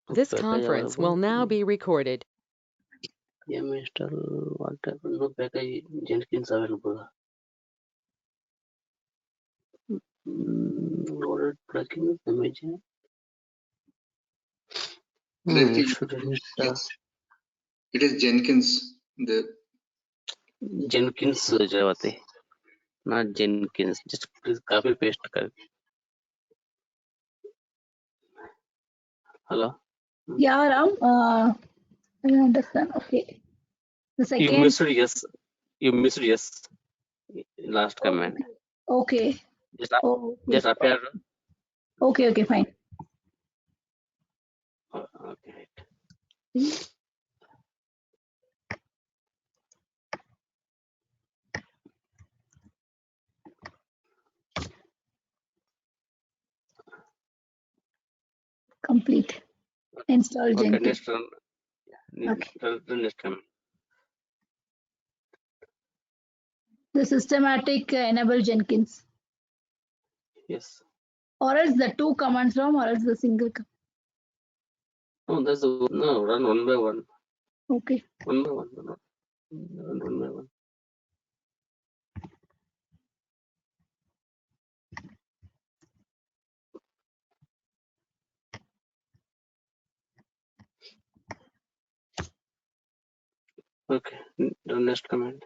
This conference will now be recorded. Yeah, Mr. Whatever, no package Jenkins available. Loaded plugin imagine. It is Jenkins. The Jenkins Javati, not Jenkins. Just please copy paste. Hello. Yeah, Ram. I understand. Okay. The second. You missed yes. You missed yes. Last command. Okay. Just appear. Okay. Okay. Fine. Okay. Complete. Install Jenkins. Okay. Next run. Okay. Next command. The systematic enable Jenkins. Yes. Or else the two commands from, or else the single command. No, that's no. Run one by one. Okay. One by one. No. Run one by one. Okay. The next command.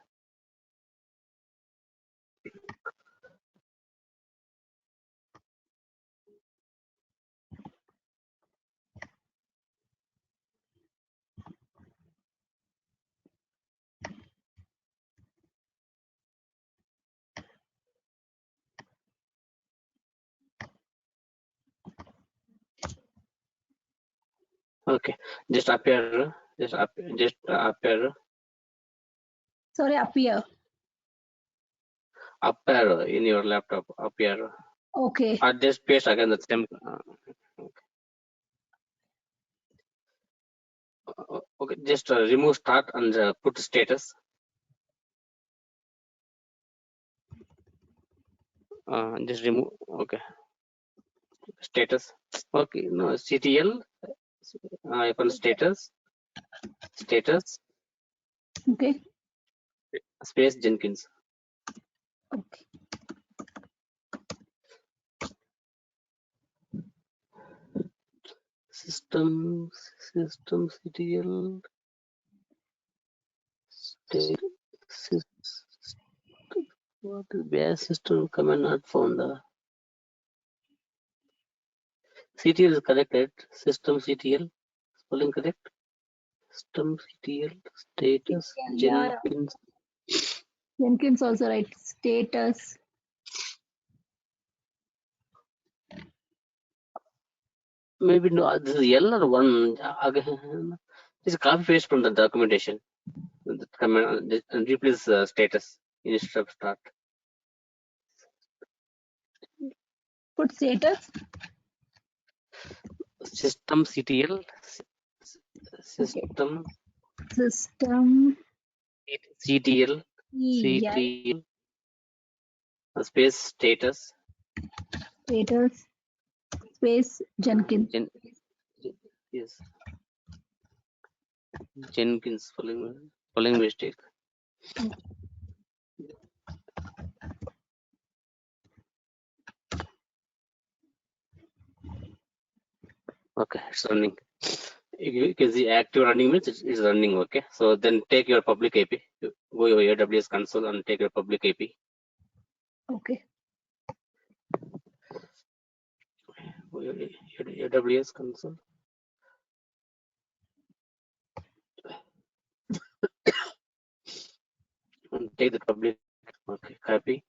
Okay. Just appear. Just appear. Sorry, appear. Appear in your laptop. Appear. Okay. Or just paste again the same. Okay. Just remove start and put status. Just remove. Okay. Status. Okay. No CTL. Icon status. Status. Okay. Space Jenkins. Okay. System CTL. State. What is base system command not found? CTL is corrected. System CTL spelling correct. System CTL status Jenkins. Jenkins also right. Status. Maybe no. This is L or one. Again, just copy paste from the documentation. The command and replace status instead of start. Put status. System CTL. System. Okay. System. CTL. Yeah. CTL. Space status. Status. Space Jenkins. Yes. Jenkins spelling mistake. Okay, it's running. You can see active running means it's running. Okay, so then take your public IP. Go your AWS console and take your public IP. Okay. Go your AWS console. And take the public. Okay, copy.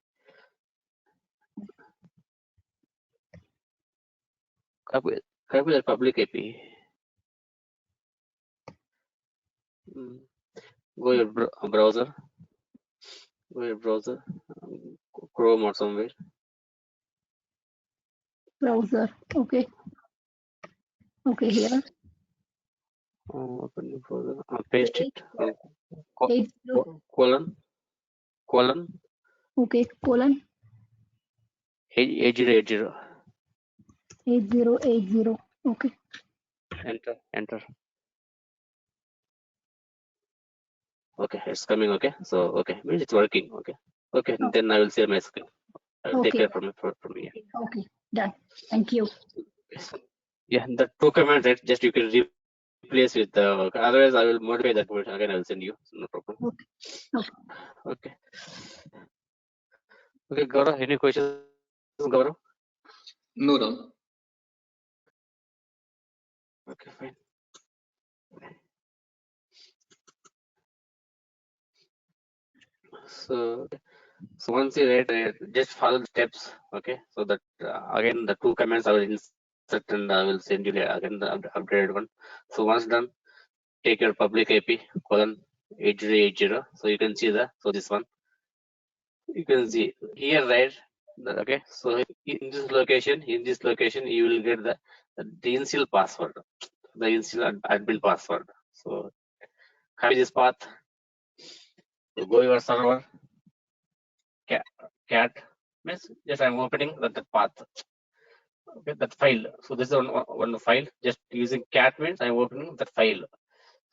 Copy the public IP. Go your browser. Go your browser. Chrome or somewhere. Browser. Okay. Okay, here. Open your browser. Paste it. Colon. Okay, colon. 8080. 8080. Okay. enter. Okay, it's coming. Okay, so okay, means it's working. Okay, okay, then I will share my screen. I will take Okay. care from here. Okay. Done. Thank you. Yeah, the 2 commands, right? Just you can replace with the. Otherwise, I will modify that version again. I will send you. No problem. Okay. Okay. Okay, Gaurav. Any questions, Gaurav? No, Ram. Okay, fine. So once you write, just follow the steps. Okay, so that again the 2 commands I will insert and I will send you again the updated one. So once done, take your public IP colon 8080. So you can see this one. You can see here, right? Okay, so in this location, you will get the initial password, the initial admin password. So copy this path. So go your server. Cat means just I'm opening that path. Okay, that file. So this is one file. Just using cat means I'm opening that file.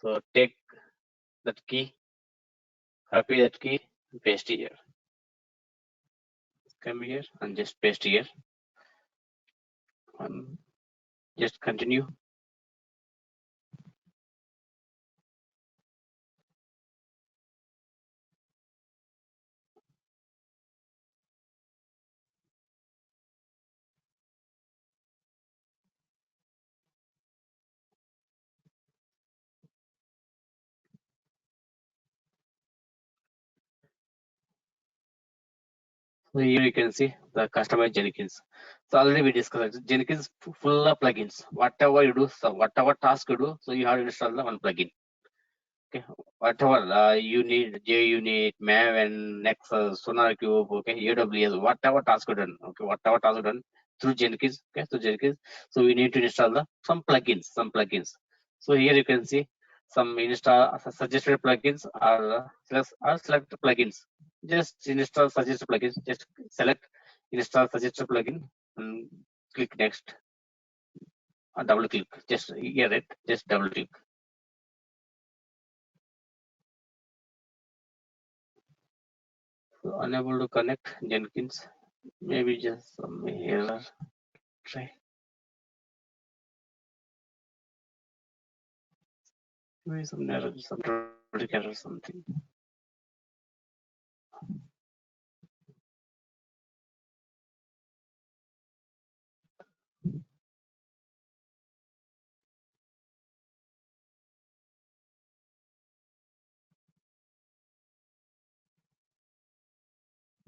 So take that key, copy that key, paste here. Come here and just paste here. Just continue. So here you can see the customer Jenkins. So already we discussed Jenkins full of plugins. Whatever you do, so whatever task you do, so you have to install the one plugin. Okay, whatever you need, JUnit, Maven, Nexus, SonarCube, okay, AWS, whatever task you done, okay, whatever task you done through Jenkins, okay, through Jenkins. So we need to install some plugins. So here you can see some install suggested plugins or select plugins. Just install suggested plugins. Just select install suggested plugin and click next. Or double click. Just here it. Just double click. So unable to connect Jenkins. Maybe just some error. Try. Maybe some error, some error, something.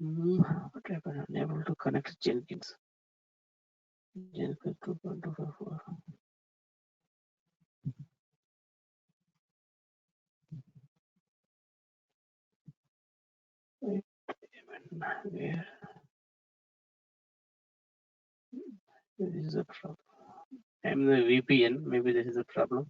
What happened? Unable to connect Jenkins. Jenkins 2.254. Wait, where? This is a problem. I'm the VPN. Maybe this is a problem.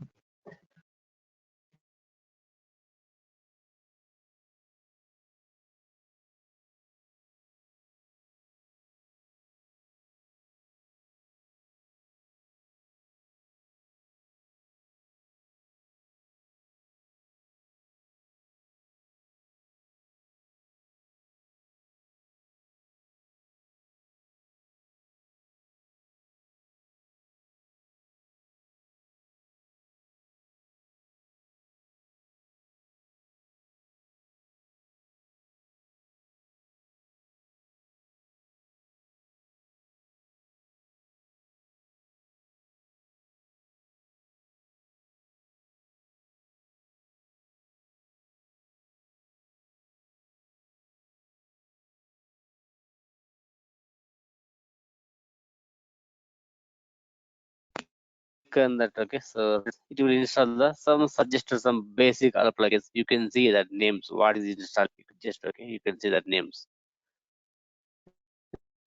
And that okay, so it will install some suggested some basic other plugins. You can see that names. What is installed? Just okay, you can see that names.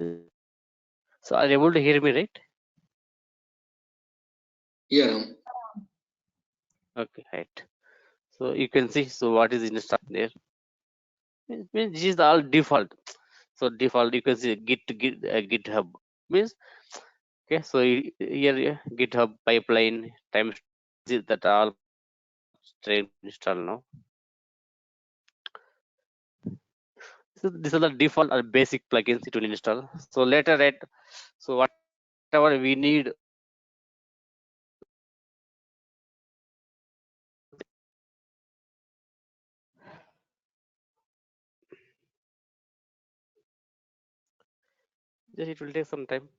So are you able to hear me, right? Yeah, Ram. Okay, right. So you can see. So what is installed there? Means this is all default. So default you can see GitHub means Okay, so here GitHub pipeline times that all straight install now. So these are the default or basic plugins it will install. So later, right? So whatever we need, just it will take some time.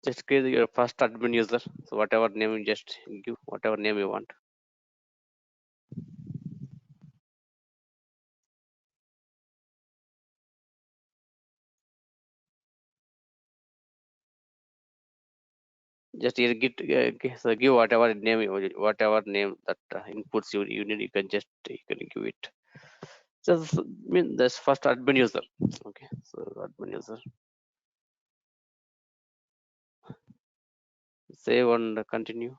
Just create your first admin user. So whatever name you just give, whatever name you want. Just here so give whatever name whatever name that inputs you need. You can give it. Just mean this first admin user. Okay, so admin user. Save and continue.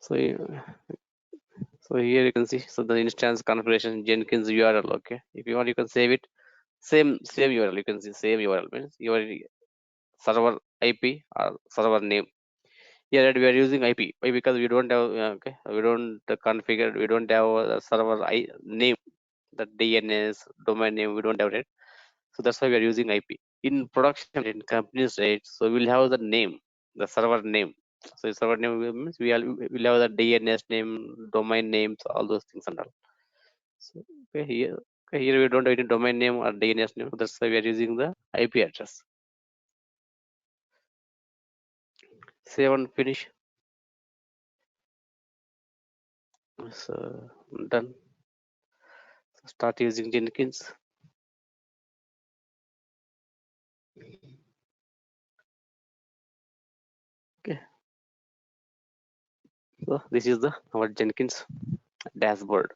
So so here you can see, so the instance configuration Jenkins URL. Okay, if you want, you can save it. Same URL. You can see same URL means your server IP or server name. Here we are using IP. Why? Because we don't have okay, we don't configure. We don't have a server name, the DNS domain name. We don't have it. So that's why we are using IP. In production, in companies, right? So we'll have the name, the server name. So server name means we'll have the DNS name, domain names, all those things and all. So here we don't have any domain name or DNS name. That's why we are using the IP address. Save and finish. So done. So start using Jenkins. Okay. So this is our Jenkins dashboard.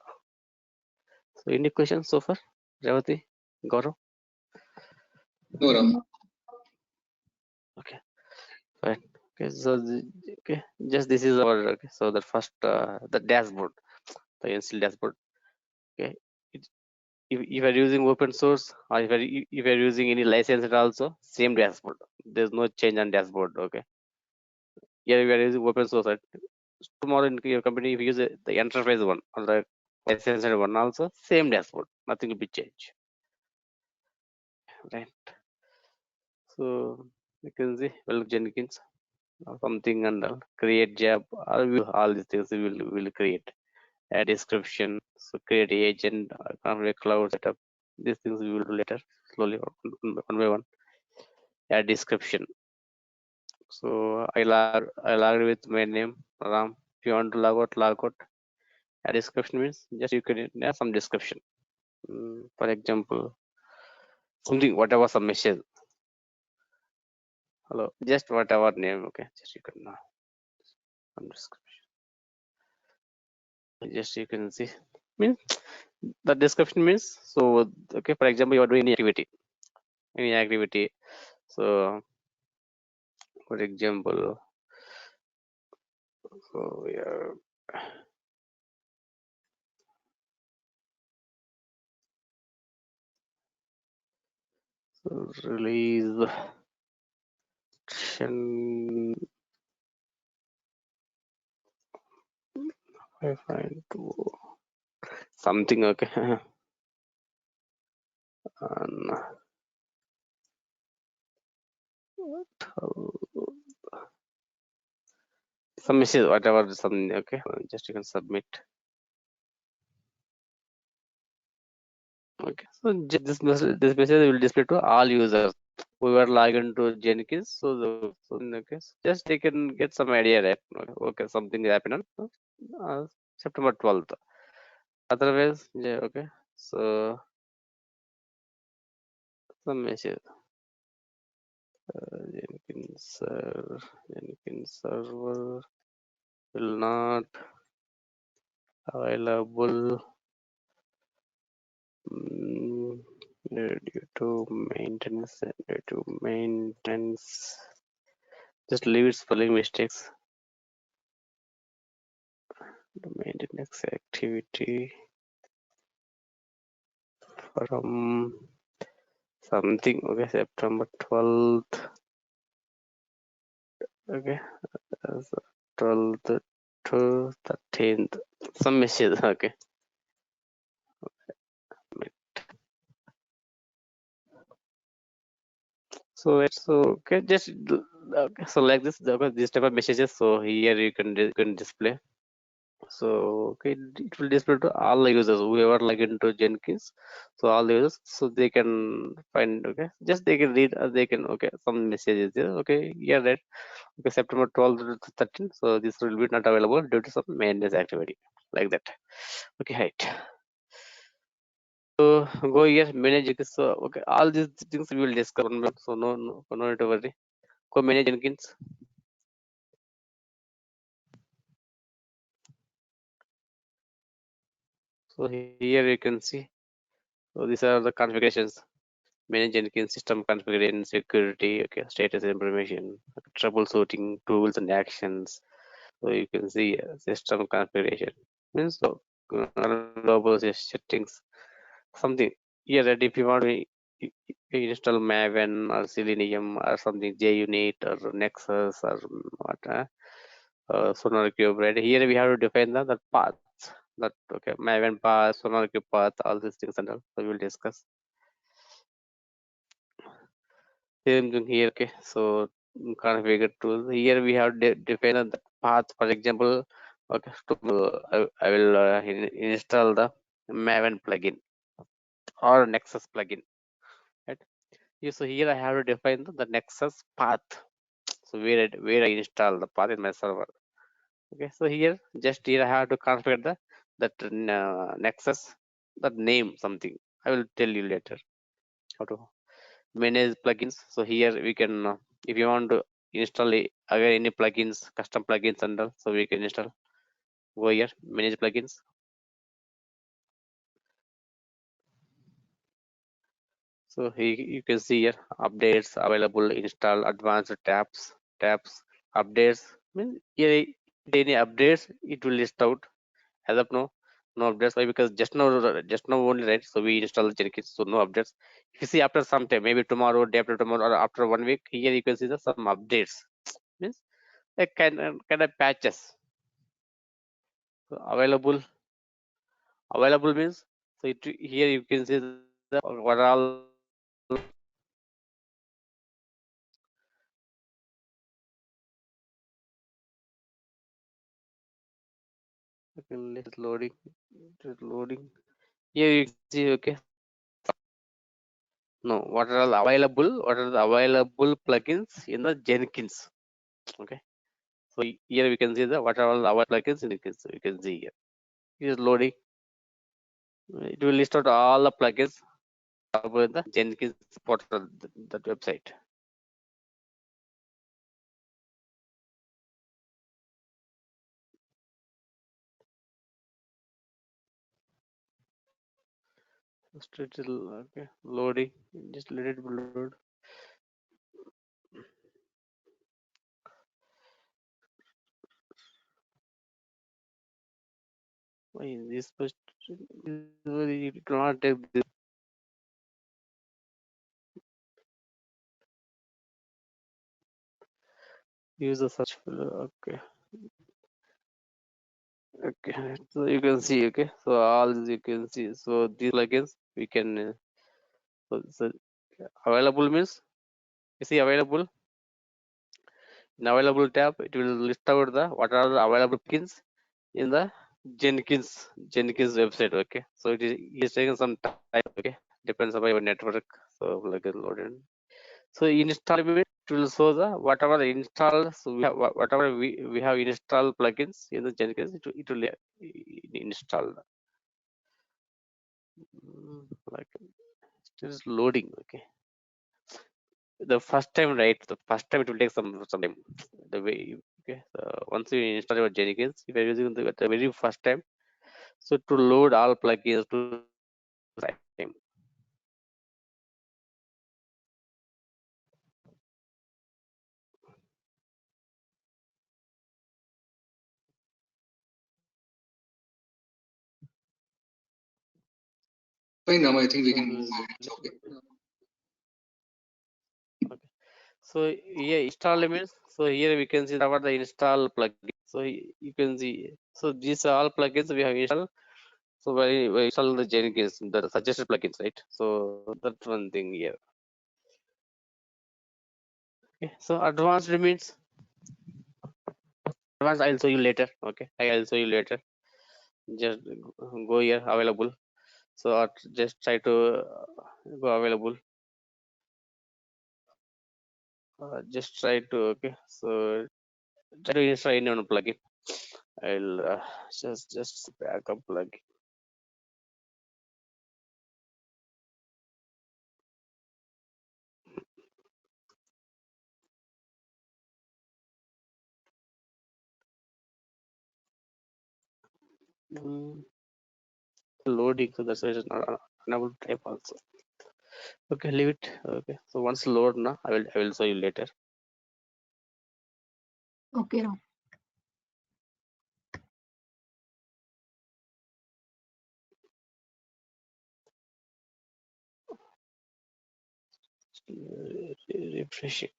So any questions so far, Revati, Gaurav? No, Ram. Okay, fine. Okay, so okay, just this is our so the first the dashboard, the NCL dashboard. Okay, if you are using open source or if you are using any license also, same dashboard. There's no change on dashboard. Okay, here we are using open source. Right? Tomorrow in your company, if you use the enterprise one or the licensed one also, same dashboard. Nothing will be changed. Right. So you can see, well, Jenkins or something and create job, all these things we will create. A description, so create agent, configure cloud setup. These things we will do later, slowly one by one. A description. So I log with my name Ram. If you want to log out. A description means just you can add some description. For example, something whatever some message. Hello, just whatever name. Okay, just you can some description. Just you can see means the description means, so okay, for example, you are doing any activity, so for example, so yeah, so release action 5.2 something. Okay. And some message whatever something. Okay, just you can submit. Okay, so this message will display to all users who are logged into Jenkins. So in the case, just they can get some idea, right? Okay, something happened on September 12th. Otherwise, yeah, okay. So some message Jenkins server will not available due to maintenance, just leave it spelling mistakes. The maintenance activity from something, okay, September 12th, okay, 12th to 13th, some message, okay. So it's okay, just okay, so like this, okay, this type of messages, so here you can display. So okay, it will display to all the users whoever log into Jenkins, so all the users, so they can find, okay, just they can read, they can, okay, some messages there, okay, yeah, that, okay, September 12th to 13th, so this will be not available due to some maintenance activity, like that. Okay, right. So go here, manage Jenkins. So okay, all these things we will discuss one by one, so no need to worry. Go manage Jenkins. So here you can see, so these are the configurations: manage Jenkins, system configuration, security, okay, status information, troubleshooting, tools and actions. So you can see system configuration means, so global settings, something here, that if you want to install Maven or Selenium or something, JUnit or Nexus or what, SonarQube, right? Here we have to define the paths, that, okay, Maven path, SonarQube path, all these things and all. So we will discuss. Same thing here, okay. So configure tools. Here we have defined the path. For example, okay, I will install the Maven plugin or Nexus plugin, right? So here I have to define the Nexus path. So where I install the path in my server. Okay, so here just here I have to configure that Nexus, that name something. I will tell you later how to manage plugins. So here we can, if you want to install again any plugins, custom plugins and all, so we can install. Go here, manage plugins. So here you can see here updates available, install, advanced tabs, updates. Means here any updates it will list out. As of now, no updates. Why? Because just now only, right? So we install Jenkins, so no updates. If you see after some time, maybe tomorrow, day after tomorrow, or after 1 week, here you can see some updates. Means a kind of patches. So available means, so here you can see what all. Okay, it's loading. It's loading. Here you can see, okay. No, what are all available? What are the available plugins in the Jenkins? Okay. So here we can see what are all our plugins in Jenkins. So you can see here. It is loading. It will list out all the plugins about the Jenkins portal, that website. Okay, loading. Just let it load. Why is this first? It cannot take this. Use the search. Okay. Okay, so you can see, okay, so all this you can see. So these plugins we can, so available means, you see available, in available tab it will list out what are the available plugins in the Jenkins website. Okay, so it is taking some time. Okay, depends on your network. So plugin loaded. So install it will show whatever installed. So we have whatever we have installed plugins in the Jenkins, it will install. Like it is loading. Okay, the first time, right? The first time it will take some time. The way okay, so once you install your Jenkins, if you're using the very first time, so to load all plugins to time. Fine, Ram, I think we can move ahead. It's okay. Okay. So here install means, so here we can see about the install plugin. So you can see, so these are all plugins we have installed. So we install the Jenkins, the suggested plugins, right? So that's one thing here. Okay. So advanced means advanced. I'll show you later. Okay, I'll show you later. Just go here available. So just try to go available. Just try to, okay. So try to install any one plugin. I'll just back up plugin. Loading, so that's why it's not unable to type also. Okay, leave it. Okay, so once load now, I will show you later. Okay, Ram. Refreshing.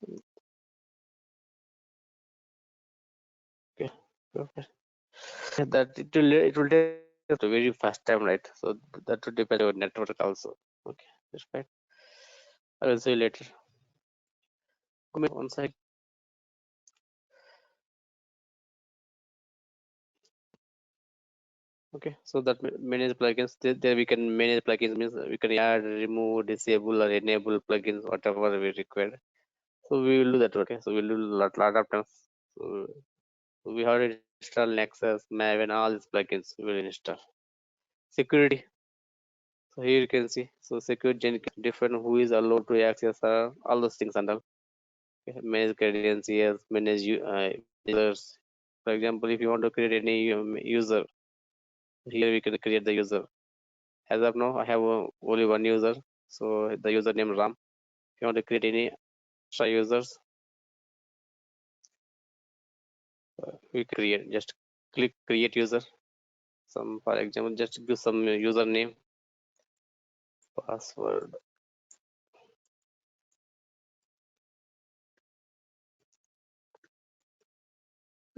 So, okay, okay. Yeah, that it will take a very fast time, right? So that would depend on your network also. Okay, that's fine. I will see you later. Come here, one side. Okay, so that manage plugins. There we can manage plugins, means we can add, remove, disable, or enable plugins, whatever we require. So we will do that. Okay, so we'll do lot of times. So we have to install Nexus, Maven, all these plugins we will install. Security. So here you can see. So security Jenkins, different who is allowed to access all those things and all. Okay, manage credentials, manage users. For example, if you want to create any user, here we can create the user. As of now, I have only one user, so the username Ram. If you want to create any extra users, we create. Just click create user. Some, for example, just give some username, password.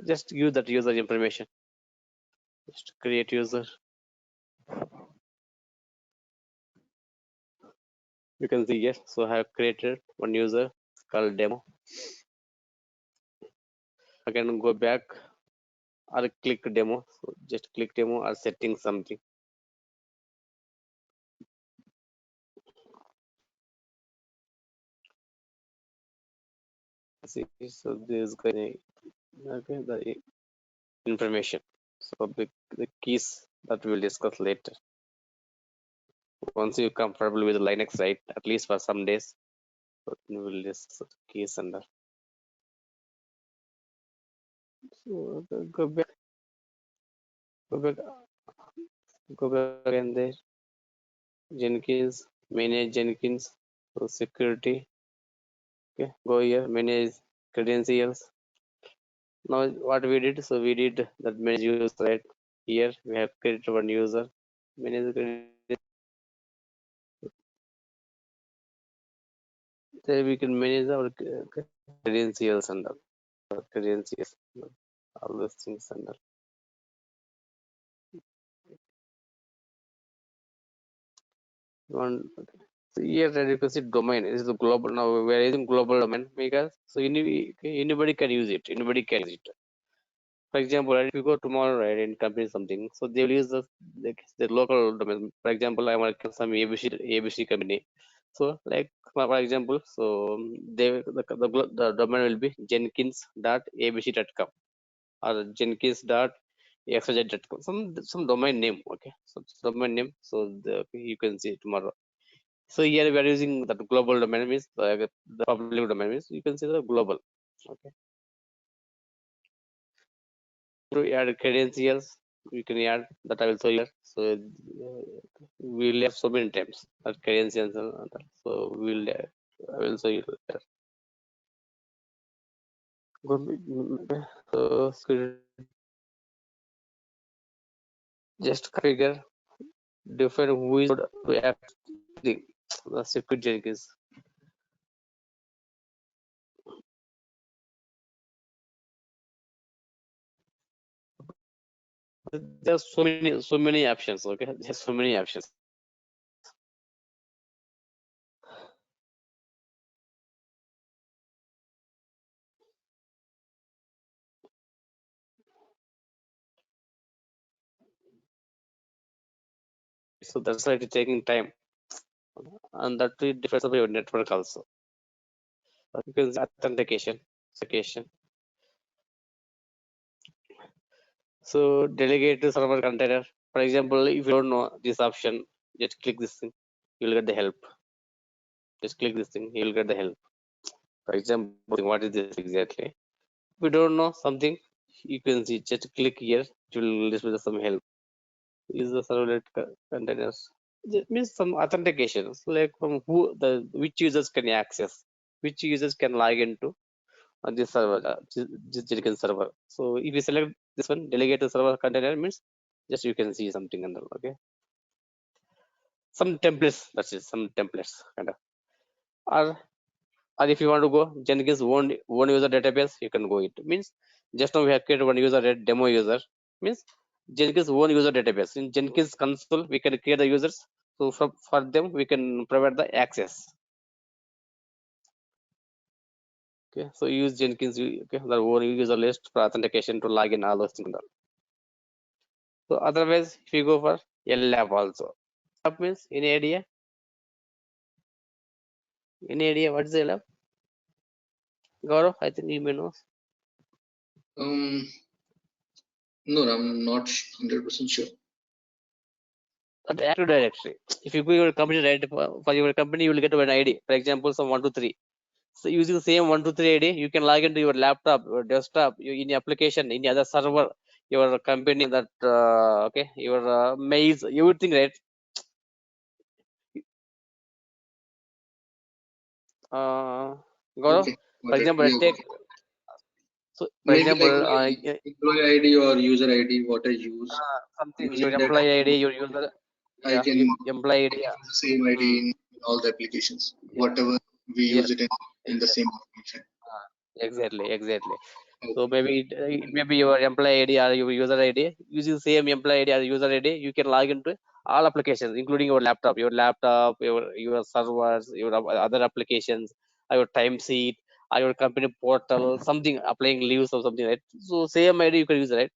Just give that user information. Just create user. You can see yes. So I have created one user called demo. Again, go back or click demo. So just click demo or setting something. See, so this guy, okay, the information. So the keys that we will discuss later. Once you're comfortable with Linux, right? At least for some days, so we will discuss keys and that. So go back, go back, go back again there. Jenkins, manage Jenkins. So security. Okay, go here, manage credentials. Now what we did, so we did that manage users, right? Here we have created one user, manage credentials. There we can manage our credentials and all credentials, all those things and all. Okay. So here you can see domain is the global. Now we are using global domain because so anybody can use it. Anybody can use it. For example, right, if you go tomorrow, right, in company something, so they will use the local domain. For example, I work in some ABC company. So like for example, so the domain will be jenkins.abc.com or jenkins.xyz.com. Some domain name. Okay, so domain name. So you can see tomorrow. So here we are using that global domain, means the public domain, means you can see the global. Okay. To add credentials, You can add that I will show you. So we'll have so many times that currencies and that. So I will show you there. So just configure different who is to app the secret Jenkins. There's so many options. Okay, there's so many options. So that's why it's taking time, and that it differs of your network also. Because authentication. So delegate to server container. For example, if you don't know this option, just click this thing. You'll get the help. Just click this thing. You'll get the help. For example, what is this exactly? If you don't know something, you can see. Just click here. It will list with some help. Use the servlet containers. It means some authentication. So like from which users can access, which users can log into on this server, this Jenkins server. So if you select this one, delegate to server container means just you can see something under. Okay. Some templates, that's it, some templates kind of. Or if you want to go Jenkins one user database, you can go it. Means just now we have created one user demo user. Means Jenkins one user database. In Jenkins console, we can create the users. So for them, we can provide the access. Okay, so use Jenkins, okay, the one user list for authentication to log in all those things. So otherwise, if you go for LLAP also, that means any idea? Any idea what is LLAP? Gaurav, I think you may know. No, I'm not 100% sure. That Active Directory. If you go your company right for your company, you will get an ID. For example, some 123. So using the same 123 ID, you can log into your laptop, your desktop, in your application, in other server, your company that okay, your mails, everything, right? Gaurav, Okay, for got it. example, Yeah, got take it. so for Maybe like example, employee ID or user ID, what I use. something your Using that, employee ID, your user, I yeah, can your employee ID, use the same ID hmm, in all the applications. yeah, Whatever we yes, use it in the same application. exactly. So Okay. maybe it may be your employee ID or your user ID. Using same employee ID or user ID, you can log into all applications, including your laptop, your servers, your other applications, or your timesheet, or your company portal, something applying leaves or something, right? So same ID you can use, right?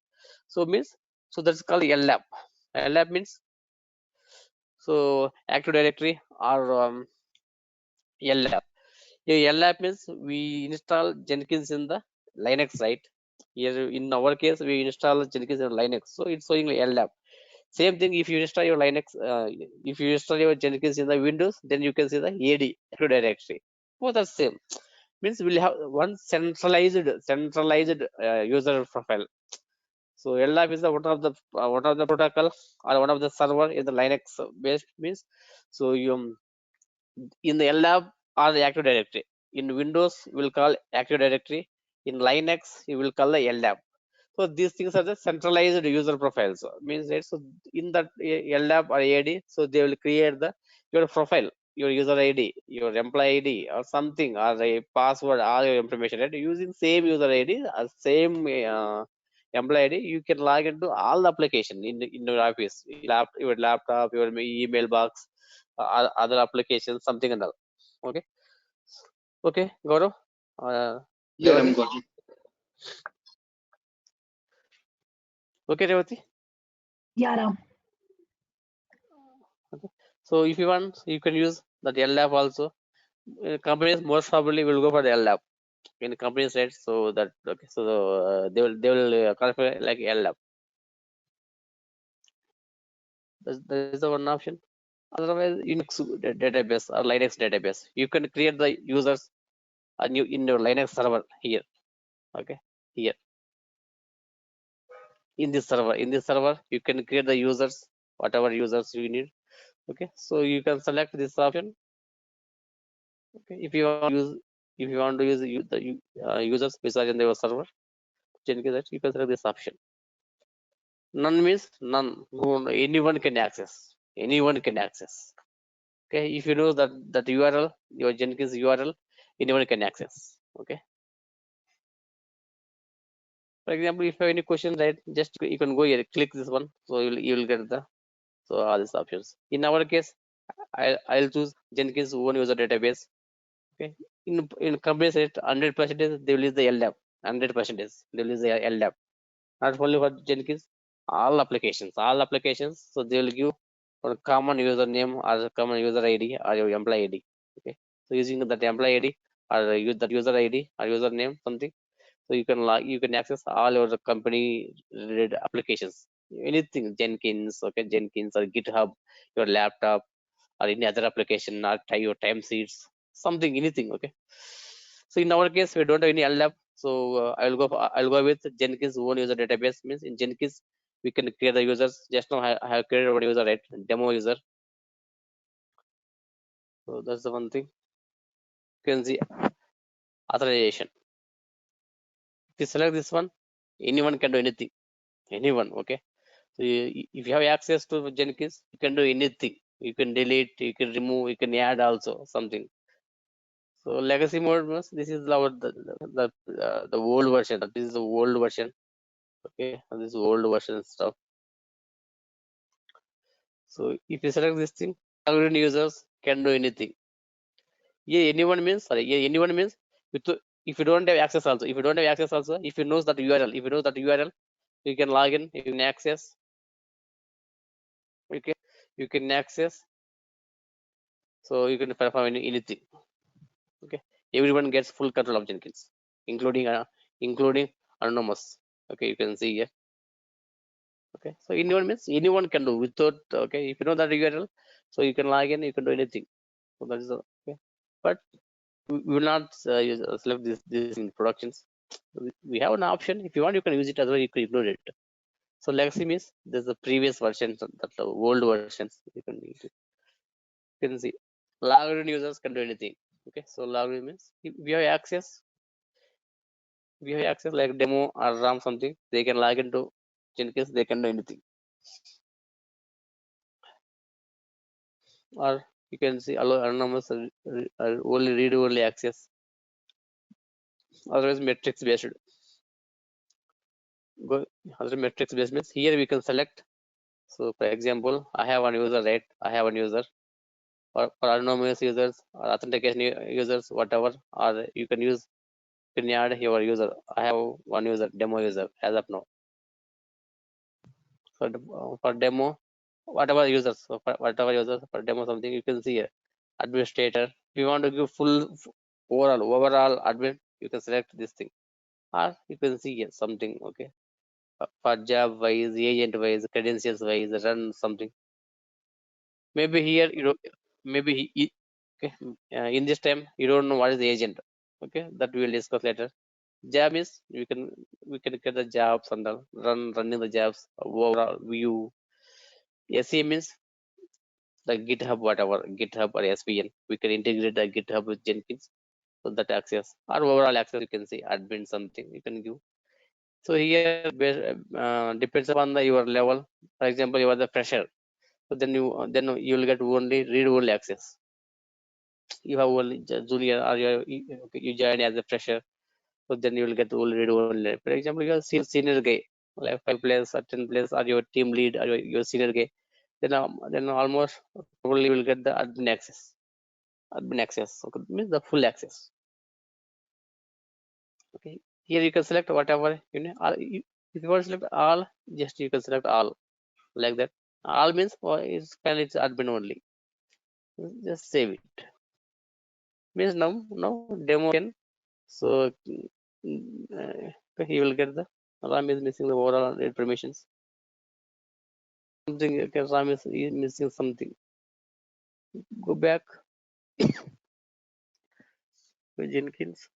So means that's called LLAP. LLAP means so Active Directory or LLAP. Yeah, LLAP means we install Jenkins in the Linux, right? Here in our case, we install Jenkins in Linux, so it's showing LLAP. Same thing if you install your Linux, if you install your Jenkins in the Windows, then you can see the AD Active Directory. Both are same. Means we'll have one centralized user profile. So LLAP is the one of the protocol or one of the server in the Linux based means. So you in the LLAP or the Active Directory. In Windows, you will call Active Directory. In Linux, you will call the LLAP. So these things are the centralized user profiles. Means that so in that LLAP or AD, so they will create your profile, your user ID, your employee ID, or something, or a password, all your information. Right? Using same user ID, same employee ID, you can log into all the application in your office, your laptop, your email box, other applications, something and all. Okay. Okay, Gaurav. Yeah, I'm Revati. got it. Okay, Revati. Yeah, Ram. Okay. So if you want, you can use that LLAP also. Companies most probably will go for the LLAP in companies, right? So that okay. So they will qualify like LLAP. That is the one option. Otherwise, Unix database or Linux database, you can create the users in your Linux server here. Okay, here. in this server you can create the users, whatever users you need. Okay, so you can select this option. Okay, if you want to use the users which are in your server Jenkins, you can select this option. None means none. Anyone can access. Anyone can access. Okay, if you know that URL, your Jenkins URL, anyone can access. Okay. For example, if you have any questions, right, just you can go here, click this one, so you'll get the all these options. In our case, I'll choose Jenkins own user database. Okay. In company set 100% they will use the LDAP. 100% they will use the LDAP. Not only for Jenkins, all applications. So they will give a common username or a common user ID or your employee ID. Okay. So using that employee ID or use that user ID or username something. So you can access all your company related applications. Anything Jenkins, okay, Jenkins or GitHub, your laptop or any other application or your time sheets, something, anything. Okay. So in our case, we don't have any LLab. So I'll go with Jenkins own user database. Means in Jenkins we can create the users. Just now I have created one user, right? Demo user. So that's the one thing. You can see authorization. If you select this one, anyone can do anything. Anyone, okay. So if you have access to Jenkins, you can do anything. You can delete, you can remove, you can add also something. So legacy mode means this is our the old version. This is the old version. Okay, and this old version stuff. So if you select this thing, already users can do anything. Yeah, anyone means sorry. Yeah, anyone means if you don't have access also. If you don't have access also, if you know that URL, you can log in. You can access. Okay, you can access. So you can perform anything. Okay, everyone gets full control of Jenkins, including anonymous. Okay, you can see here. Okay, so anyone means anyone can do without. Okay, if you know that URL, so you can log in. You can do anything. So that is okay. But we will not select this in productions. We have an option. If you want, you can use it. Otherwise, you can ignore it. So legacy means there's the previous versions, that the old versions. You can see logged in users can do anything. Okay, so logged in means if we have access. We have access like demo or RAM something. They can log into Jenkins. They can do anything. Or you can see allow anonymous only read only access. Otherwise, metrics based. Go other metrics based means here we can select. So for example, I have one user, right? I have one user, or anonymous users or authentication users, whatever, or you can add your user. I have one user, demo user as of now. So for demo, whatever users, so whatever users for demo something, you can see here, administrator. If you want to give full overall admin, you can select this thing, or you can see here something. Okay, for job wise, agent wise, credentials wise, run something. Maybe here you know, maybe okay, in this time you don't know what is the agent. Okay, that we will discuss later. Job is we can get the jobs and running the jobs overall view. SE means the GitHub, whatever GitHub or SVN. We can integrate the GitHub with Jenkins, so that access or overall access you can see admin something you can give. So here depends upon your level. For example, you are the fresher, so then you will get only read only access. You have only junior or you join as a fresher, so then you will get only read only. For example, you are senior guy, like 5 players or 10 players, or your team lead or your senior guy, then almost probably will get the admin access. Admin access, okay, means the full access. Okay, here you can select whatever you know. If you want to select all, just you can select all like that. All means it's admin only. Just save it. Means now demo can. So he will get the RAM is missing the overall informations. Something okay, RAM is missing something. Go back to Jenkins.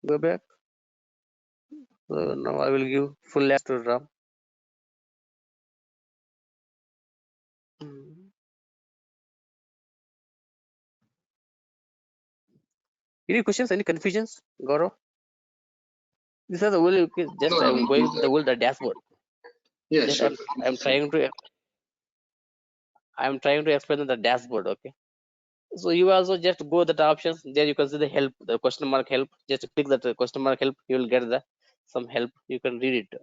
Go back. So now I will give full access to RAM. Any questions? Any confusions, Gaurav? These are the whole. Just No, I'm Ram. going to the whole dashboard. Yeah, Just sure. I'm trying to explain the dashboard. Okay. So you also just go that options. There you can see the help, the question mark help. Just click that question mark help. You will get the some help. You can read it.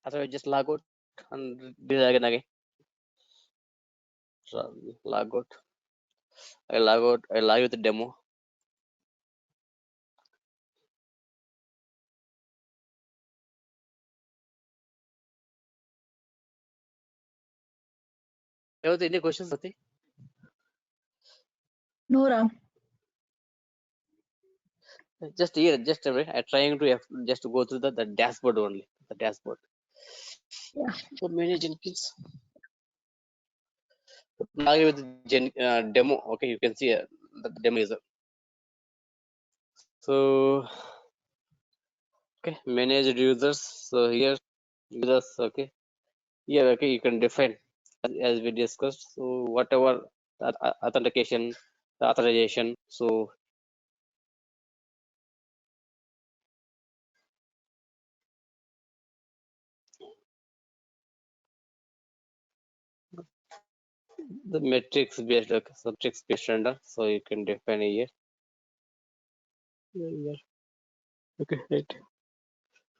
Otherwise, just log out and do it again. So, log out. I log out. I log with the demo. Any questions, Sati? No, Ram. Just here, just I'm trying to just go through the dashboard only. The dashboard. Yeah. So manage Jenkins. Log in with demo. Okay, you can see the demo is. So okay, manage users. So here users. Okay. Yeah, okay, you can define as we discussed. So whatever authentication, the authorization. So the metrics based, okay, so metrics based render. So you can define here. Yeah. Okay, right.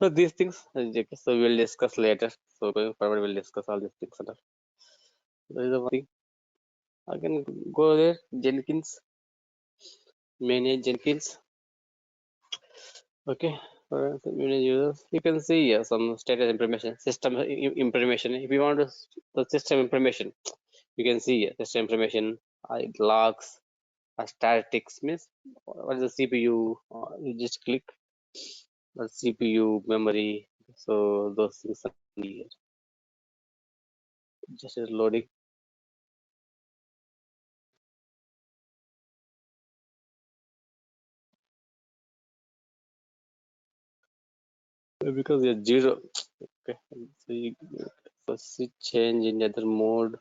So these things, okay, so we'll discuss later. So going forward, we'll discuss all these things. There is one thing. I can go there. Jenkins, manage Jenkins. Okay, manage users. You can see here some status information, system information. If you want to the system information, you can see here system information, logs, statistics means what is the CPU. You just click the CPU memory. So those things are here. Just is loading. Because you're zero. Okay, so you see change in other mode.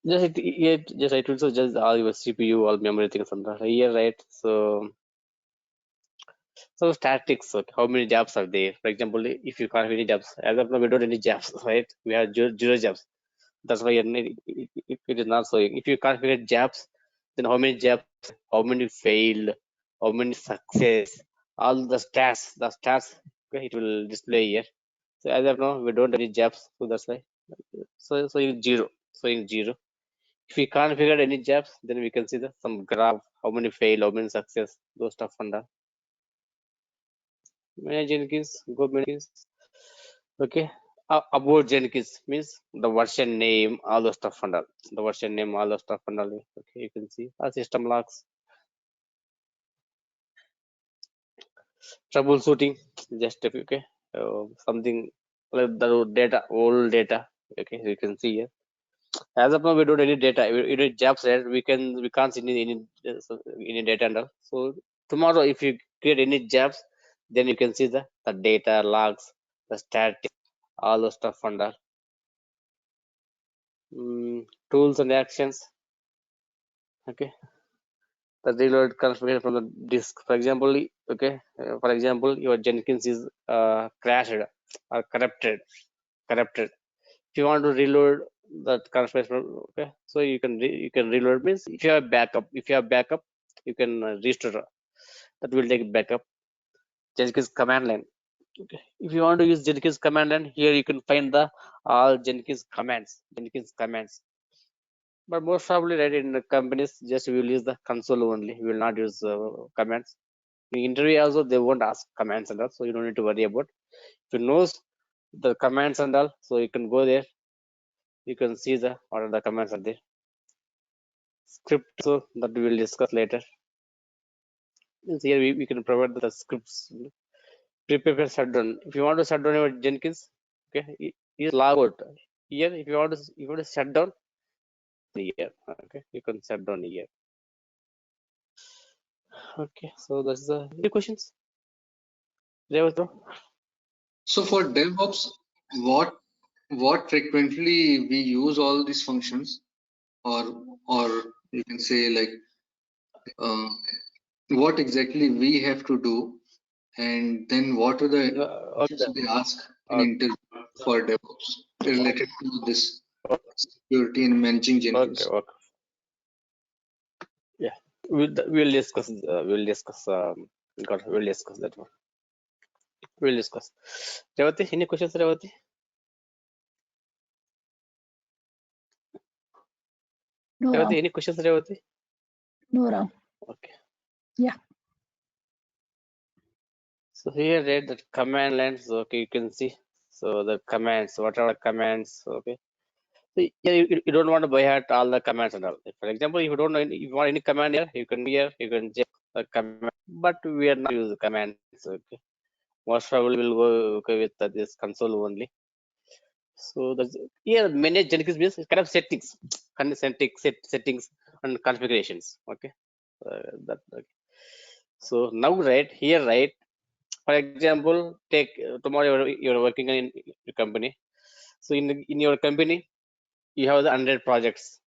Just I told so just all your CPU, all memory things on that here, right? So statistics. Okay, how many jobs are there? For example, if you can't have any jobs, as of now we don't have any jobs, right? We have zero jobs. That's why it is not showing. If you can't figure jobs, then how many jobs, how many failed, how many success, all the stats, okay, it will display here. So as of now, we don't have any jobs, so that's why. So in zero, If we can't figure any jobs, then we can see some graph, how many fail, how many success, those stuff and that. Manage Jenkins, go Jenkins. Okay, about Jenkins means the version name, all the stuff and all. The version name, all the stuff and all. Okay, you can see our system logs. Troubleshooting, just okay, something like the data, old data. Okay, you can see here. As of now, we don't have any data. We need jobs, right? We can't see any data and all. So tomorrow, if you create any jobs, then you can see the data logs, the statistics, all the stuff and all. Tools and actions. Okay, the reload configuration from the disk. For example, okay, for example, your Jenkins is crashed or corrupted. If you want to reload that configuration, okay, so you can reload means if you have backup, you can restore. That will take backup. Jenkins command line. Okay, if you want to use Jenkins command line, here you can find the all Jenkins commands. But most probably, right, in the companies, just we will use the console only. We will not use commands. In interview also, they won't ask commands and all, so you don't need to worry about. If you knows the commands and all, so you can go there. You can see what are the commands are there. Script, so that we will discuss later. Means here we can provide the scripts. Prepare shutdown. If you want to shut down your Jenkins, okay, you log out. Here, if you want to shut down here, okay, you can shut down here. Okay, so that's the any questions. So for DevOps, what frequently we use all these functions, or you can say like what exactly we have to do, and then what are the questions they ask in interview for DevOps related to this security and managing Jenkins. Okay. Yeah, we'll discuss. We'll discuss that one. We'll discuss. Revati, any questions, Revati? No, Revati, Ram. any questions, Revati? No, Ram. Okay. Yeah. So here, read the command lines. Okay, you can see. So the commands, what are the commands? Okay. So yeah, you don't want to by heart all the commands and all. For example, if you don't know, if you want any command here, you can check the command. But we are not use commands. Okay. Most probably will go with this console only. So that's here manage Jenkins means kind of settings, settings and configurations. Okay. Okay. So now right. For example, take tomorrow you're working in your company. So in your company you have the 100 projects,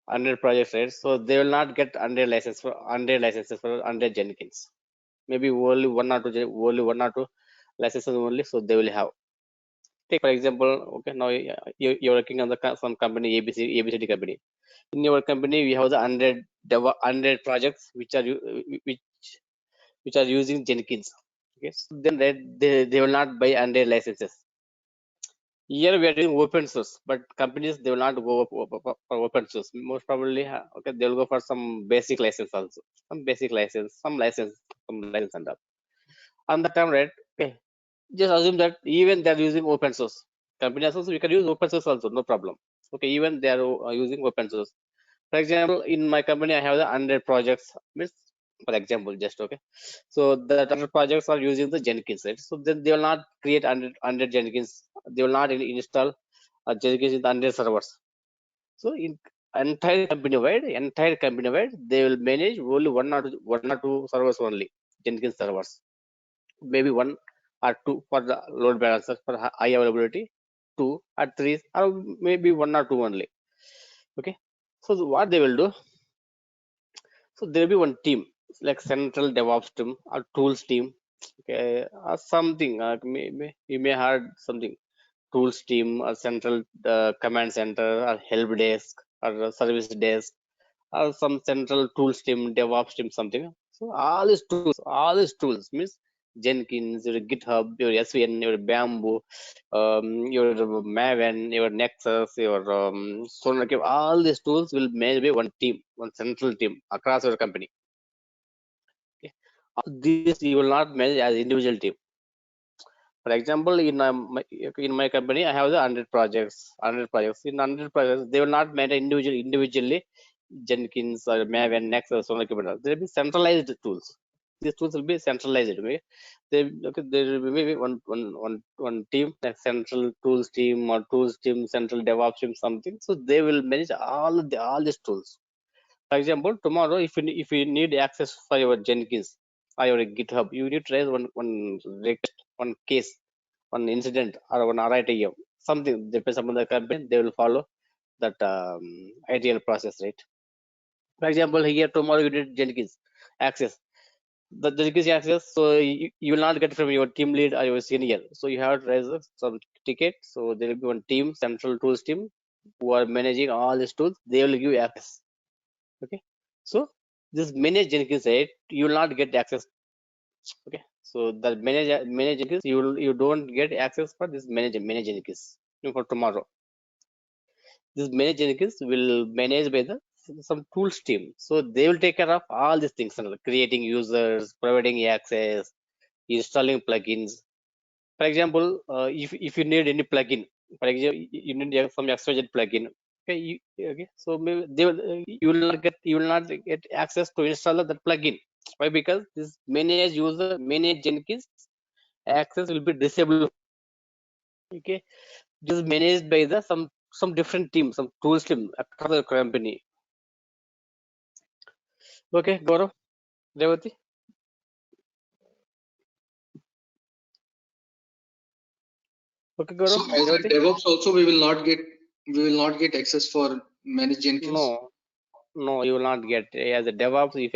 right? So they will not get 100 licenses for 100 Jenkins. Maybe only one or two licenses only. So they will have. Take for example, okay, now you're working on some company ABCD company. In your company, we have the 100 projects which are using Jenkins. Okay, so then they will not buy 100 licenses. Here we are doing open source, but companies they will not go for open source. Most probably, okay, they will go for some basic license also, some license and all. On the time, right? Okay, just assume that even they are using open source. Companies also we can use open source also, no problem. Okay, even they are using open source. For example, in my company, I have the 100 projects. Means, for example, just okay. So the 100 projects are using the Jenkins, right? So then they will not create 100 Jenkins. They will not install Jenkins in the 100 servers. So in entire company wide, they will manage only one or two servers only, Jenkins servers. Maybe one or two for the load balancers for high availability, 2 or 3, or maybe 1 or 2 only. Okay. So what they will do? So there will be one team, like central DevOps team or tools team, okay, or something. You may heard something tools team or central command center or help desk or service desk or some central tools team, DevOps team, something. So all these tools means Jenkins, your GitHub, your SVN, your Bamboo, your Maven, your Nexus, your Sonar, all these tools will maybe one team, one central team across your company. Okay. All these you will not manage as individual team. For example, in my company, I have the 100 projects. 100 projects. In 100 projects, they will not manage individually Jenkins or Maven, Nexus, Sonar. There will be centralized tools. These tools will be centralized. Okay? There will be one team, like central tools team or tools team, central DevOps team, something. So they will manage all these tools. For example, tomorrow, if you need access for your Jenkins or your GitHub, you need to raise one request, one case, one incident, or one RITM. Something depends upon the company. They will follow that ideal process, right? For example, here tomorrow you need Jenkins access. The Jenkins access, so you will not get from your team lead or your senior. So you have to raise some ticket. So there will be one team, central tools team, who are managing all these tools. They will give access. Okay, so this manage Jenkins, right? You will not get access. Okay, so the manage Jenkins, you don't get access for this manage Jenkins for tomorrow. this manage Jenkins will manage by the some tools team. So they will take care of all these things, creating users, providing access, installing plugins. For example, if you need any plugin, for example, you need some XYZ plugin. Okay, okay. So maybe you will not get access to install that plugin. Why? Because this manage user, manage Jenkins access will be disabled. Okay, this is managed by the some different team, some tools team across the company. Okay, Gaurav, Revati. Okay, So Gaurav, as a Revati. DevOps also we will not get access for manage Jenkins. No, you will not get as a DevOps. If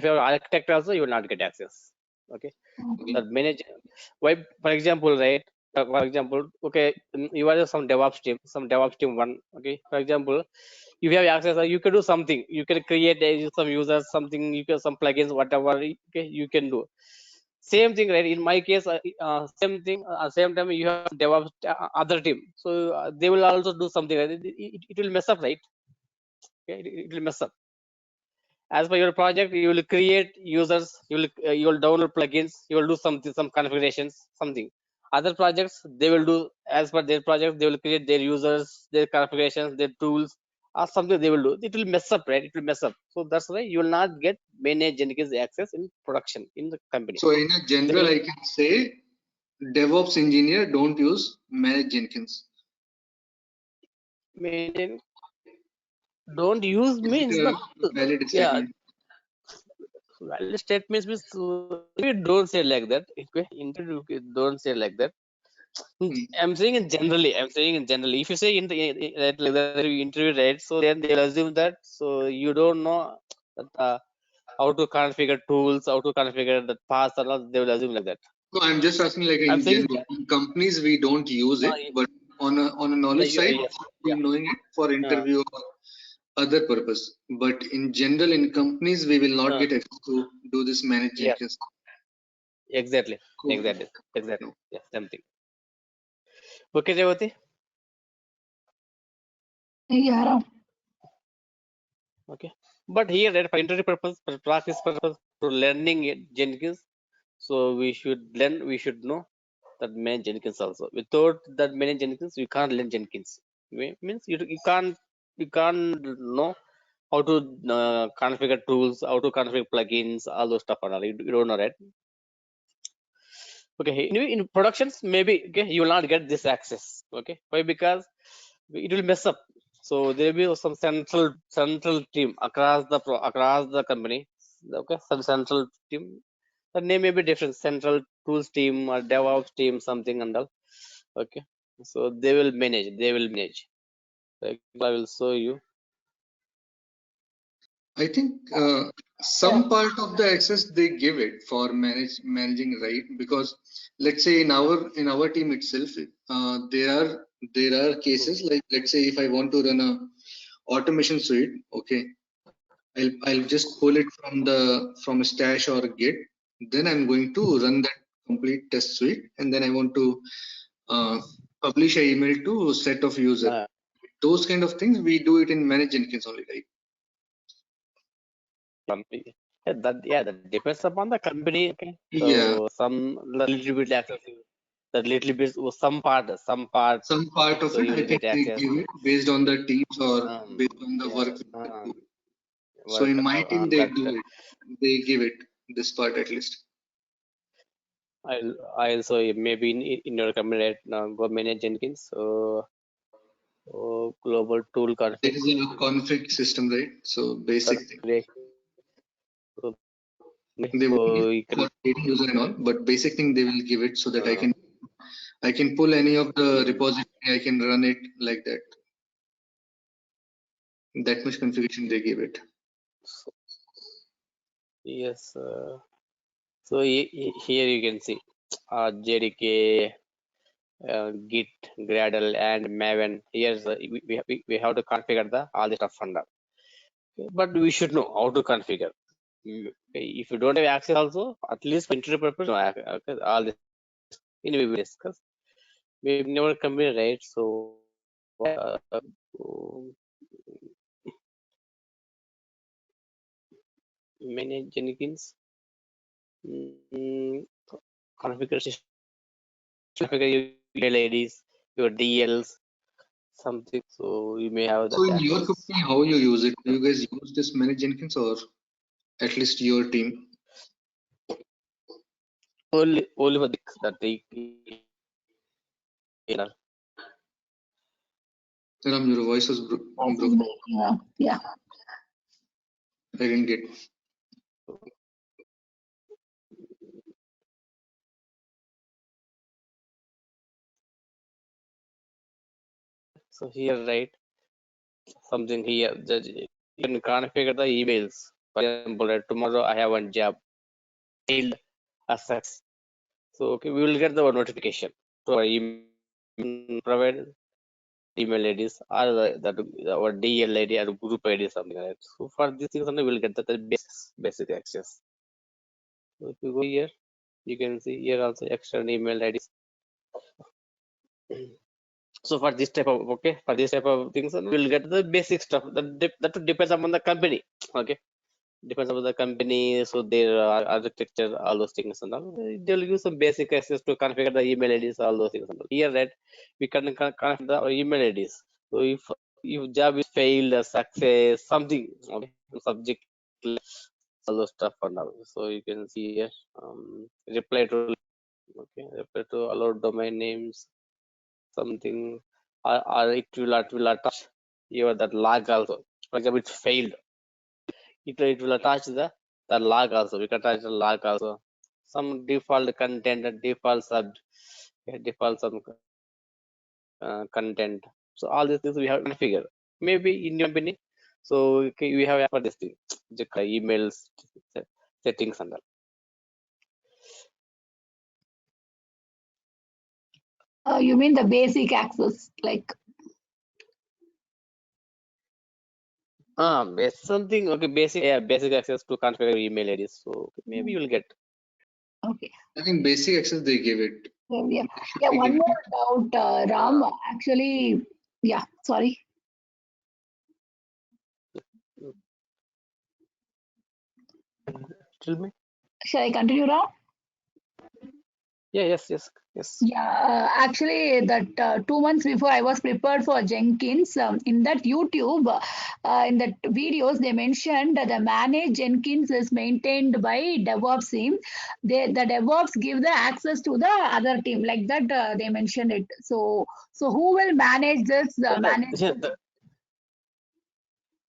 you are architect also, you will not get access. Okay, Okay. that manage. Why? For example, right? For example, okay, you are some DevOps team one. Okay, for example, you have access. You can do something. You can create some users, something. You can some plugins, whatever. Okay, you can do. Same thing, right? In my case, same thing. Same time, you have DevOps other team, so they will also do something. Right? It will mess up, right? Okay, it will mess up. As per your project, you will create users, you will download plugins, you will do something, some configurations, something. Other projects, they will do as per their project, they will create their users, their configurations, their tools, or something they will do. It will mess up, right? It will mess up. So that's why you will not get manage Jenkins access in production in the company. So in a general, I can say DevOps engineer don't use manage Jenkins. Don't use means the valid yeah. statement. Valid statements means we don't say like that. Interview don't say like that. I'm saying in generally. I'm saying in generally. If you say in the like that interview, right? So then they'll assume that. So you don't know that, how to configure tools, how to configure the paths, or all. They will assume like that. No, I'm just asking like in general. In companies we don't use it, but on a knowledge side, we knowing it for interview or other purpose. But in general, in companies, we will not get access to do this manage Jenkins. Exactly. Cool. Exactly. Yeah, same thing. Okay, Revati. Yeah, Ram. Okay, but here, right, for interview purpose, for practice purpose, for learning Jenkins, so we should learn. We should know that manage Jenkins also. Without that manage Jenkins, you can't learn Jenkins. Means you can't know how to configure tools, how to configure plugins, all those stuff and all. You don't know, right? Okay, in productions, maybe okay, you will not get this access. Okay, why? Because it will mess up. So there will be some central team across the company. Okay, some central team. The name may be different. Central tools team or DevOps team, something and all. Okay, so they will manage. Like, I will show you. I think some part of the access they give it for managing, right? Because let's say in our team itself, there are cases like, let's say if I want to run a automation suite, okay, I'll just pull it from a stash or a Git. Then I'm going to run that complete test suite, and then I want to publish an email to a set of user. Those kind of things we do it in manage Jenkins only, right? That depends upon the company. Okay, so some little bit access. That little bit, some part of it, so you I will think get they access give it based on the teams or based on the work. So in my team, they do it. They give it this part at least. I'll so maybe in your company right now, go manage Jenkins. So global tool config. It is a config system, right? So basic thing. They will for user and all, but basic thing they will give it so that I can pull any of the repository, I can run it like that. That much configuration they give it. Yes. So here you can see JDK, Git, Gradle, and Maven. Here's we have to configure all the stuff under. But we should know how to configure. If you don't have access, also at least for interview purpose, all this we will discuss. We've never company, right? So manage Jenkins, configuration, configure your email IDs, your DLs, something. So you may have So that in your access. company, how you use it? Do you guys use this manage Jenkins, or at least your team? Only for that they. Ram, your voice is broken. Yeah. I didn't get. So here, right, something here that you can configure the emails. For example, right, tomorrow I have one job, failed access. So okay, we will get the notification to our email provided email IDs or that our DL ID or group ID, something like that. So for these things, we will get the basic access. So if you go here, you can see here also external email IDs. So for this type of things, we'll get the basic stuff. That depends upon the company. Okay, depends upon the company. So their architecture, all those things and all. They'll use some basic access to configure the email IDs, all those things. Here, that we can configure the email IDs. So if job is failed, success, something, okay, subject, all those stuff and all. So you can see here, reply to, okay, reply to allow domain names, something, or it will attach your that log also. For example, it failed. It will attach the log also. We can attach the log also. Some default content and default sub, default some content. So all these things we have to configure. Maybe in your company, so okay, we have for this thing, the emails settings and all. You mean the basic access, like? Something, okay, basic access to configure email IDs. So maybe you will get. Okay. I think basic access they give it. Yeah. One more doubt, Ram. Actually, yeah. Sorry. Tell me. Shall I continue, Ram? Yeah, yes. Yeah, actually, that 2 months before I was prepared for Jenkins, in that YouTube, in that videos, they mentioned that the managed Jenkins is maintained by DevOps team. The DevOps give the access to the other team, like that. They mentioned it. So who will manage this?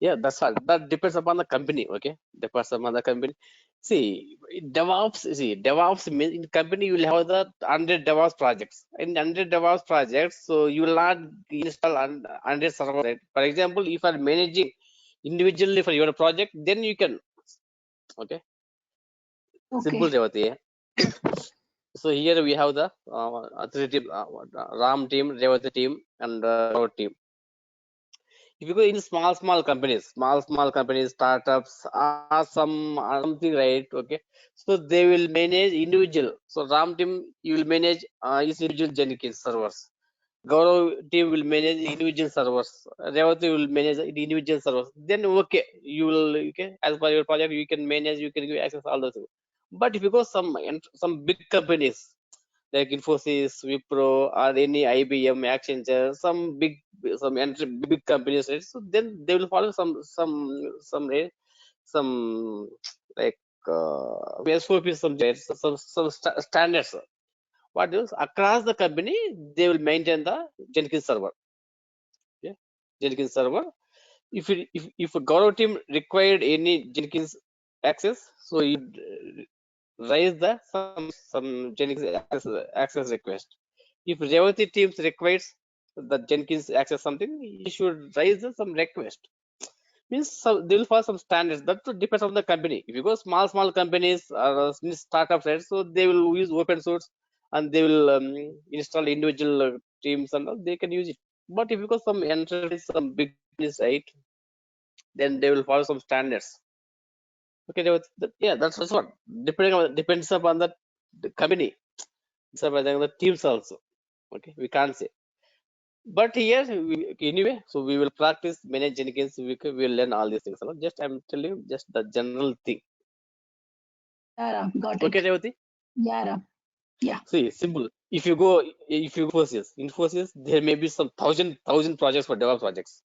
That's all. That depends upon the company. Okay, depends upon the company. See, DevOps means in company you will have the 100 DevOps projects. In 100 DevOps projects, so you will not install 100 servers. Right? For example, if you are managing individually for your project, then you can. Okay, simple, Revati. So here we have the three team, RAM team, Revati team, and our team. If you go in small companies, startups, something, right? Okay, so they will manage individual. So RAM team, you will manage is individual Jenkins servers. Gaurav team will manage individual servers. Revati will manage individual servers. Then okay, you will, okay, as per your project, you can manage, you can give access all those things. But if you go some big companies like Infosys, Wipro, or any IBM, Accenture, big companies, right? So then they will follow some like SOP, some standards. What is across the company, they will maintain the Jenkins server. Yeah, Jenkins server. If a Gaurav team required any Jenkins access, so you raise the some Jenkins access request. If Revati teams requires the Jenkins access something, you should raise some request. Means they will follow some standards. That depends on the company. If you go small companies or startups, right? So they will use open source and they will install individual teams and all. They can use it. But if you go some enterprise, some big business, right? Then they will follow some standards. Okay, that's what depends upon the company. It's about the teams also. Okay, we can't say. But here, anyway, so we will practice manage Jenkins. We will learn all these things. Just I'm telling you just the general thing. Yeah, got it. Okay, Revati? Yeah. See, simple. If you go Infosys, there may be some thousand projects for DevOps projects.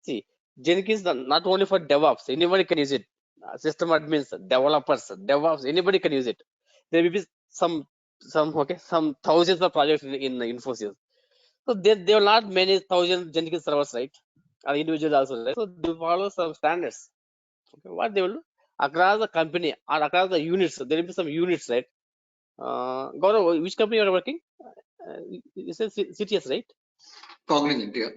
See, Jenkins not only for DevOps, anybody can use it. System admins, developers, DevOps, anybody can use it. There will be some thousands of projects in Infosys. So they will not manage 1,000 Jenkins servers, right? Or individuals also, right? So they follow some standards. Okay, what they will do across the company or across the units, there will be some units, right? Gaurav, which company you are working? You said CTS, right? Cognizant, yeah.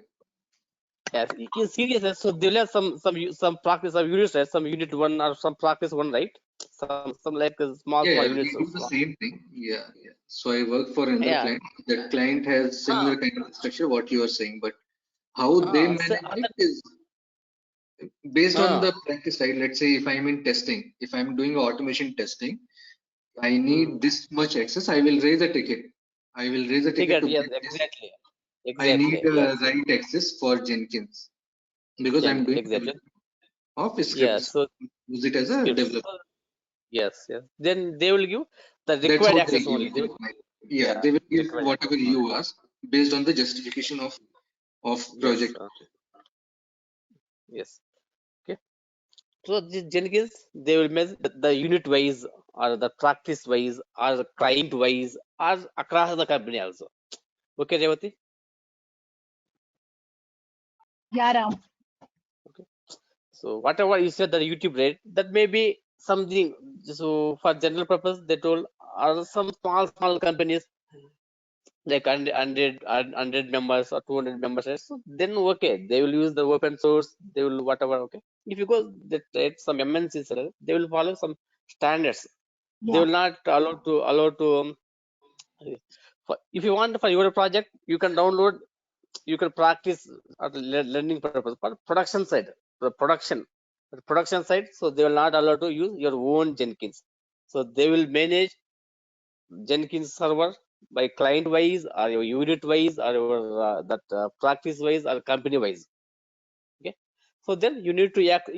Yes, in CTS, so they will have some practice of units, right? Some unit one or some practice one, right? Some like small Yeah, units. we do the same thing. Yeah. So I work for another Yeah. client. That client has similar kind of structure what you are saying, but how they manage it is based on the practice, right? Let's say if I'm in testing, if I'm doing automation testing, I need this much access. I will raise a ticket. I will raise a ticket to Yes, get this. exactly. I need Yes. right access for Jenkins because I'm doing development of scripts. Yes, so use it as a developer. Yes. Then they will give the That's required how access they only. give it. They will give whatever you ask based on the justification of project. Yes. Okay. So this Jenkins, they will measure the unit wise or the practice wise or the client wise or across the company also. Okay, Revati? Yeah, Ram. Okay. So whatever you said the YouTube rate, that may be something. So for general purpose, they told are some small companies like 100 members or 200 members, right? So then okay, they will use the open source, they will whatever. Okay, if you go that some MNCs, right, they will follow some standards. They will not allow to if you want for your project, you can download, you can practice at learning purpose. For production side, the production side, so they will not allow to use your own Jenkins. So they will manage Jenkins server by client wise or your unit wise or your practice wise or company wise. Okay, so then you need to act.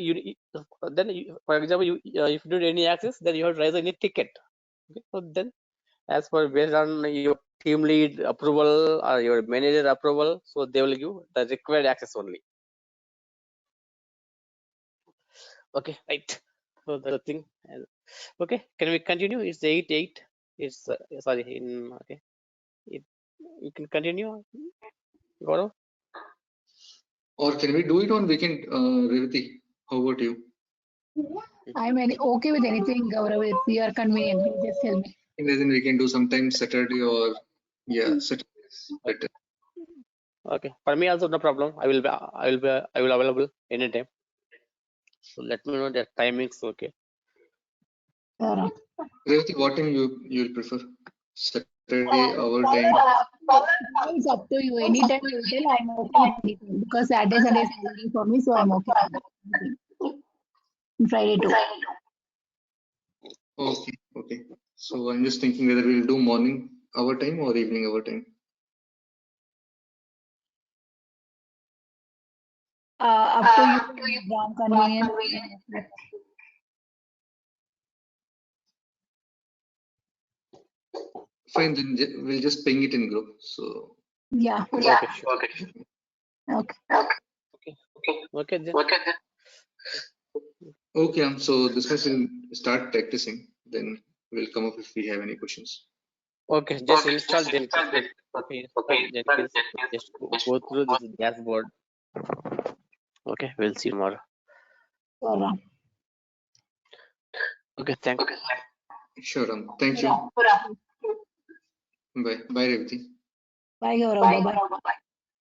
For example, if you need any access, then you have to raise any ticket. Okay, so then as per based on your team lead approval or your manager approval, so they will give the required access only. Okay, right. So the thing. Okay, can we continue? It's 8:08. It's sorry. Okay, you can continue. Gaurav? Or can we do it on weekend, Revati? How about you? I'm okay with anything, Gaurav. If you are convenient, you just tell me. Then we can do sometime Saturday or Saturday is better. Okay, for me also no problem. I will available anytime. So let me know the timings. Okay. Revati, what time you'll prefer? Saturday, our time. It's up to you. Anytime you tell, I'm okay with anything because Saturday, Sunday is holiday for me, so I'm okay with anything. Friday too. Okay. So I'm just thinking whether we'll do morning our time or evening our time. Up to you, Ram, convenient. Fine, then we'll just ping it in group. So yeah. Okay, sure. Okay then. Okay, so this much will start practicing. Then we'll come up if we have any questions. Okay, just install Jenkins. Okay, Jenkins. Just go through this dashboard. Okay, we'll see tomorrow. Okay, thank you. Sure, thank you. Bye, Revati. Bye, Gaurav. Bye.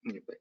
Bye.